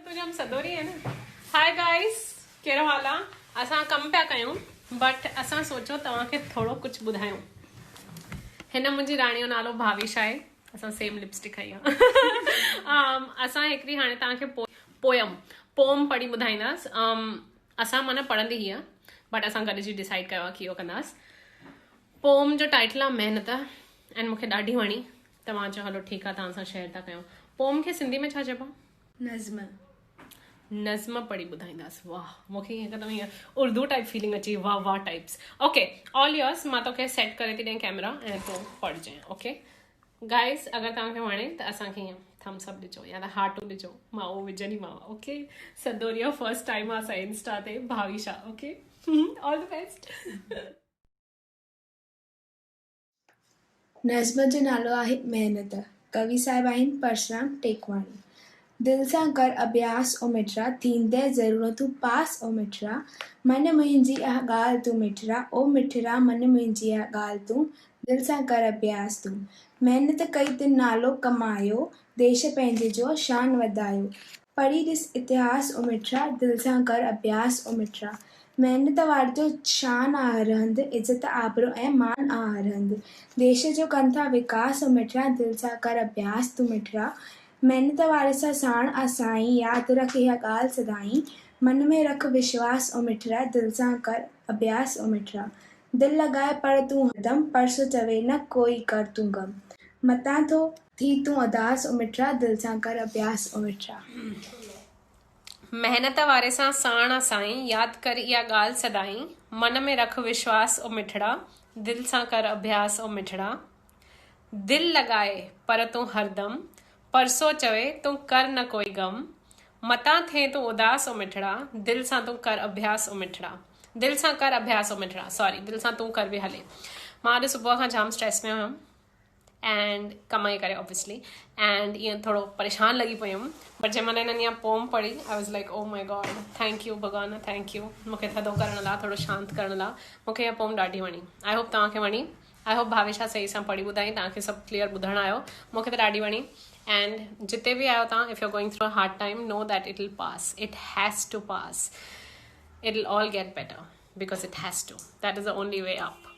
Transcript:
तुझे हम सदोरी है ना। हाय गाइस, कहिड़ो हाल आहे? असां कमु पिया कयूं बट असां सोचो तव्हांखे थोरो कुझु ॿुधायूं। हिन मुंहिंजी राणी जो नालो भाविश आहे। असां सेम लिपस्टिक हई आहे। असां हिकिड़ी हाणे तव्हांखे पोम पढ़ी ॿुधाईंदासीं। असां माना पढ़ंदी ही आहे बट असां गॾिजी डिसाइड कयो आहे कि इहो कंदासीं। पोम जो टाइटल आहे महिनत ऐं मूंखे ॾाढी वणी। तव्हां चयो हलो ठीकु आहे, तव्हां सां शेयर था कयूं। पोम खे सिंधी में छा चइबो आहे? नज़्म पढ़ी ॿुधाईंदासीं। वाह, मूंखे हिकदमि हीअं उर्दू टाइप फीलिंग अची। वाह वाह टाइप्स। Okay, all yours. मां तोखे सेट करे थी ॾियां कैमरा ऐं तूं पढ़जांइ। ओके गाइस, अगरि तव्हांखे वणे त असांखे हीअं थम्स अप ॾिजो या त हार्टू ॾिजो, मां उहो विझंदीमांव। ओके, सदोरिया फर्स्ट टाइम आहे असां इंस्टा ते। Bhavisha. Okay, all the best. नज़्म जो नालो आहे महिनत। कवि साहिब आहिनि परशुराम टेकवाणी। दिल सां कर अभ्यास ओ मिठड़ा, थींदे ज़रूरतूं पास ओ मिठड़ा। मन मुंहिंजी इहा ॻाल्हि तूं मिठड़ा, ओ मिठड़ा मन मुंहिंजी इहा ॻाल्हि तूं। दिल सां कर अभ्यास तूं। महिनत कई तिन नालो कमायो, देश पंहिंजे जो शान वधायो। पढ़ी ॾिस इतिहास ओ मिठड़ा, दिल सां कर अभ्यास ओ मिठड़ा। महिनत वारे जो शान आ हर हंधि, इज़त आबरू ऐं मान आ हर हंधि। देश जो कनि था विकास ओ मिठड़ा, दिल सां कर अभ्यास तूं मिठड़ा। महिनत वारे सां साण आ साईं, यादि रख इहा ॻाल्हि सदाईं। मन में रख विश्वास ओ मिठड़ा, दिल सां कर अभ्यास ओ मिठड़ा। दिल लॻाए पढ़ तूं हरदम, परसो चवे न कोई कर तूं गम। मतां थो थी तूं उदास ओ मिठड़ा, दिल सां कर अभ्यास ओ मिठड़ा। महिनत वारे सां साण आ साईं, यादि कर इहा ॻाल्हि सदाईं। मन में रख विश्वास ओ मिठड़ा, दिल सां कर अभ्यास ओ मिठड़ा। दिल लॻाए पर तूं हरदम, परसो चवे तूं कर न कोई गम। मतां थिए तूं उदास ओ मिठड़ा, दिल सां तूं कर अभ्यास ओ मिठड़ा। दिल सां कर अभ्यास ओ मिठड़ा, सॉरी, दिल सां तूं कर बि हले। मां अॼु सुबुह खां जाम स्ट्रेस में हुयमि एंड कमाई करे ऑब्वियसली, एंड ईअं थोरो परेशान लॻी पई हुयमि। बट जंहिं महिल हिननि इहा पोम पढ़ी, I was like oh my God, thank U भॻवान, थैंक यू मूंखे थधो करण लाइ, थोरो शांति करण लाइ। मूंखे इहा पोम ॾाढी वणी। आई होप तव्हांखे वणी। आई होप भाविशा सही सां पढ़ी ॿुधाई, तव्हांखे सभु क्लियर ॿुधणु आयो। मूंखे त ॾाढी वणी। एंड जिते बि आयो तव्हां, if you are going through a hard time, know that it will pass, it has to pass, it will all get better because it has to, that is the only way up.